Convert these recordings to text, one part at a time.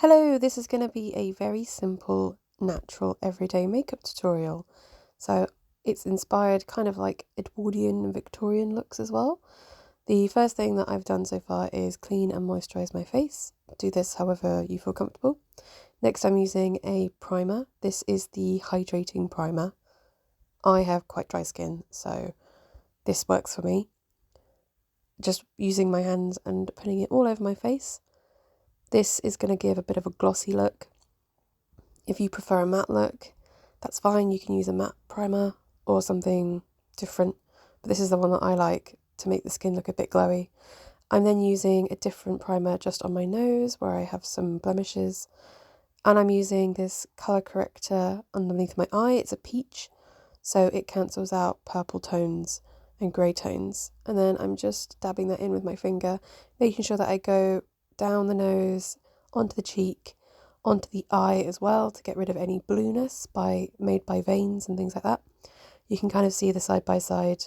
Hello, this is going to be a very simple, natural, everyday makeup tutorial. So it's inspired kind of like Edwardian and Victorian looks as well. The first thing that I've done so far is clean and moisturize my face. Do this however you feel comfortable. Next, I'm using a primer. This is the hydrating primer. I have quite dry skin, so this works for me. Just using my hands and putting it all over my face. This is going to give a bit of a glossy look. If you prefer a matte look, that's fine. You can use a matte primer or something different. But this is the one that I like to make the skin look a bit glowy. I'm then using a different primer just on my nose where I have some blemishes. And I'm using this colour corrector underneath my eye. It's a peach, so it cancels out purple tones and grey tones. And then I'm just dabbing that in with my finger, making sure that I go down the nose, onto the cheek, onto the eye as well to get rid of any blueness made by veins and things like that. You can kind of see the side by side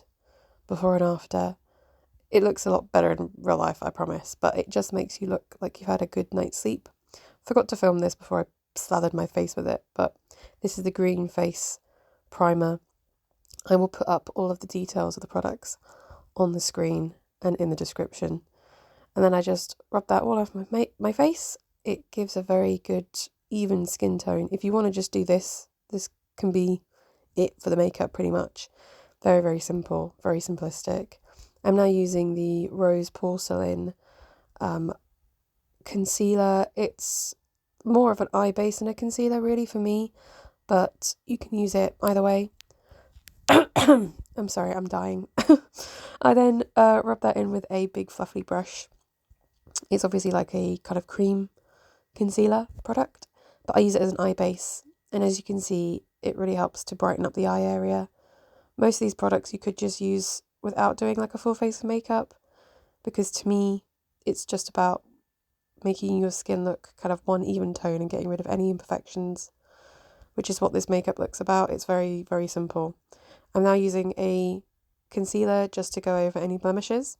before and after. It looks a lot better in real life, I promise, but it just makes you look like you've had a good night's sleep. Forgot to film this before I slathered my face with it, but this is the green face primer. I will put up all of the details of the products on the screen and in the description. And then I just rub that all over my face. It gives a very good, even skin tone. If you want to just do this can be it for the makeup pretty much. Very, very simple, very simplistic. I'm now using the Rose Porcelain concealer. It's more of an eye base than a concealer really for me, but you can use it either way. I'm sorry, I'm dying. I then rub that in with a big fluffy brush. It's obviously like a kind of cream concealer product, but I use it as an eye base. And as you can see, it really helps to brighten up the eye area. Most of these products you could just use without doing like a full face of makeup, because to me, it's just about making your skin look kind of one even tone and getting rid of any imperfections, which is what this makeup looks about. It's very, very simple. I'm now using a concealer just to go over any blemishes.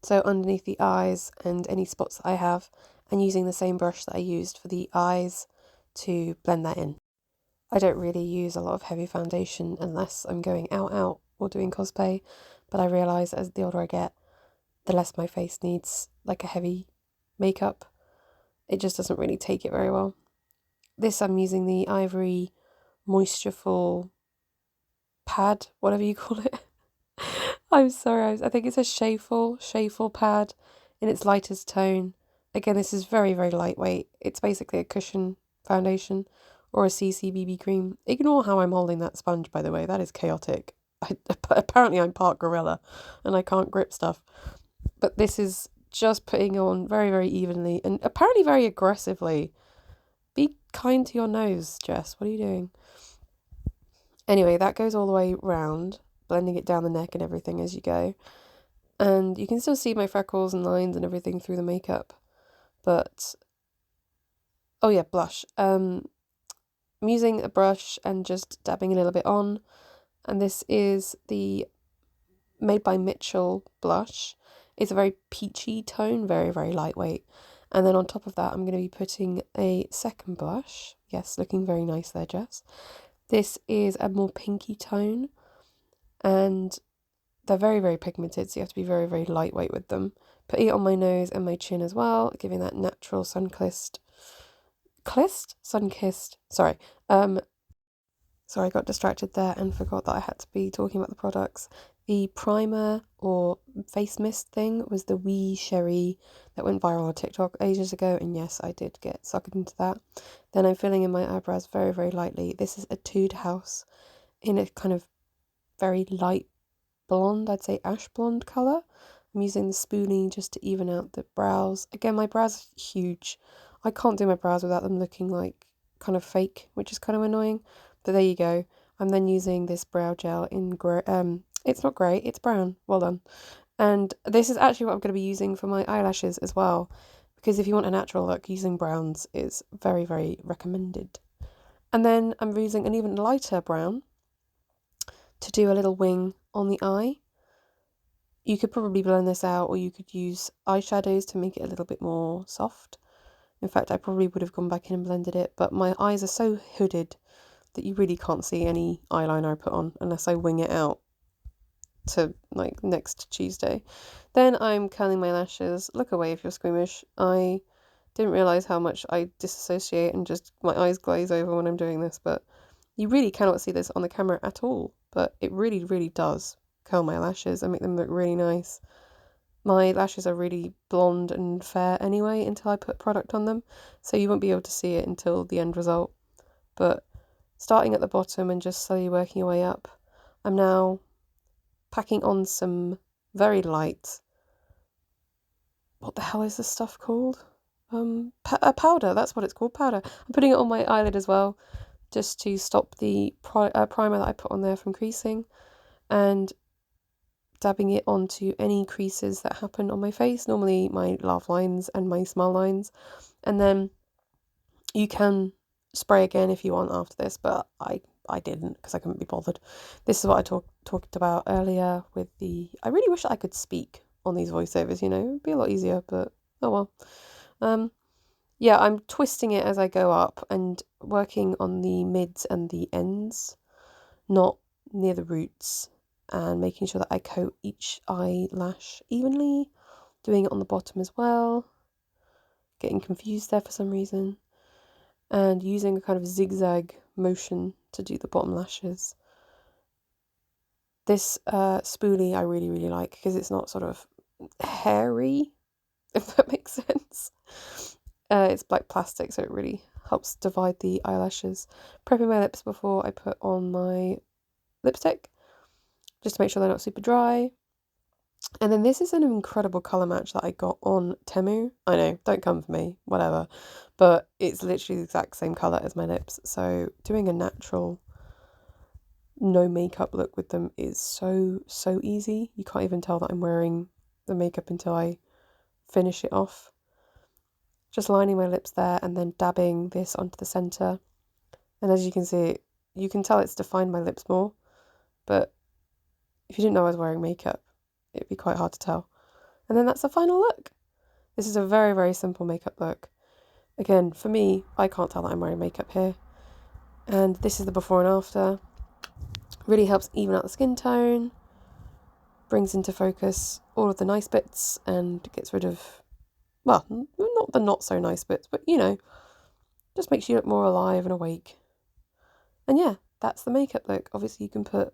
So underneath the eyes and any spots that I have, and using the same brush that I used for the eyes to blend that in. I don't really use a lot of heavy foundation unless I'm going out or doing cosplay, but I realise as the older I get, the less my face needs like a heavy makeup. It just doesn't really take it very well. This I'm using the Ivory Moistureful pad, whatever you call it. I'm sorry, I think it's a Shayful pad in its lightest tone. Again, this is very, very lightweight. It's basically a cushion foundation or a CC BB cream. Ignore how I'm holding that sponge, by the way. That is chaotic. Apparently I'm part gorilla and I can't grip stuff. But this is just putting on very, very evenly and apparently very aggressively. Be kind to your nose, Jess. What are you doing? Anyway, that goes all the way round, blending it down the neck and everything as you go. And you can still see my freckles and lines and everything through the makeup. But, oh yeah, blush. I'm using a brush and just dabbing a little bit on. And this is the Made by Mitchell blush. It's a very peachy tone, very, very lightweight. And then on top of that, I'm going to be putting a second blush. Yes, looking very nice there, Jess. This is a more pinky tone, and they're very, very pigmented, so you have to be very, very lightweight with them. Putting it on my nose and my chin as well, giving that natural sun-kissed, sorry, I got distracted there and forgot that I had to be talking about the products. The primer or face mist thing was the Wee Sherry that went viral on TikTok ages ago, and yes, I did get suckered into that. Then I'm filling in my eyebrows very, very lightly. This is a Tude House in a kind of very light blonde, I'd say ash blonde colour. I'm using the spoolie just to even out the brows. Again, my brows are huge. I can't do my brows without them looking like kind of fake, which is kind of annoying. But there you go. I'm then using this brow gel in grey. It's not grey, it's brown. Well done. And this is actually what I'm going to be using for my eyelashes as well, because if you want a natural look, using browns is very, very recommended. And then I'm using an even lighter brown to do a little wing on the eye. You could probably blend this out, or you could use eyeshadows to make it a little bit more soft. In fact, I probably would have gone back in and blended it, but my eyes are so hooded that you really can't see any eyeliner I put on unless I wing it out to like next Tuesday. Then I'm curling my lashes. Look away if you're squeamish. I didn't realise how much I disassociate and just my eyes glaze over when I'm doing this, but you really cannot see this on the camera at all, but it really, really does curl my lashes and make them look really nice. My lashes are really blonde and fair anyway until I put product on them, so you won't be able to see it until the end result. But starting at the bottom and just slowly working your way up, I'm now packing on some very light, what the hell is this stuff called? Powder, that's what it's called, powder. I'm putting it on my eyelid as well, just to stop the primer that I put on there from creasing, and dabbing it onto any creases that happen on my face, normally my laugh lines and my smile lines. And then you can spray again if you want after this, but I didn't because I couldn't be bothered. This is what I talked about earlier with the, I really wish I could speak on these voiceovers, you know, it'd be a lot easier, but oh well. Yeah, I'm twisting it as I go up and working on the mids and the ends, not near the roots, and making sure that I coat each eyelash evenly, doing it on the bottom as well, getting confused there for some reason, and using a kind of zigzag motion to do the bottom lashes. This spoolie I really, really like because it's not sort of hairy, if that makes sense. It's black plastic, so it really helps divide the eyelashes. Prepping my lips before I put on my lipstick, just to make sure they're not super dry. And then this is an incredible colour match that I got on Temu. I know, don't come for me, whatever. But it's literally the exact same colour as my lips. So doing a natural, no makeup look with them is so, so easy. You can't even tell that I'm wearing the makeup until I finish it off. Just lining my lips there and then dabbing this onto the centre. And as you can see, you can tell it's defined my lips more. But if you didn't know I was wearing makeup, it'd be quite hard to tell. And then that's the final look. This is a very, very simple makeup look. Again, for me, I can't tell that I'm wearing makeup here. And this is the before and after. Really helps even out the skin tone, brings into focus all of the nice bits and gets rid of, well, not the not so nice bits, but you know, just makes you look more alive and awake. And yeah, that's the makeup look. Obviously you can put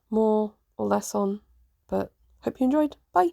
more or less on, but hope you enjoyed. Bye.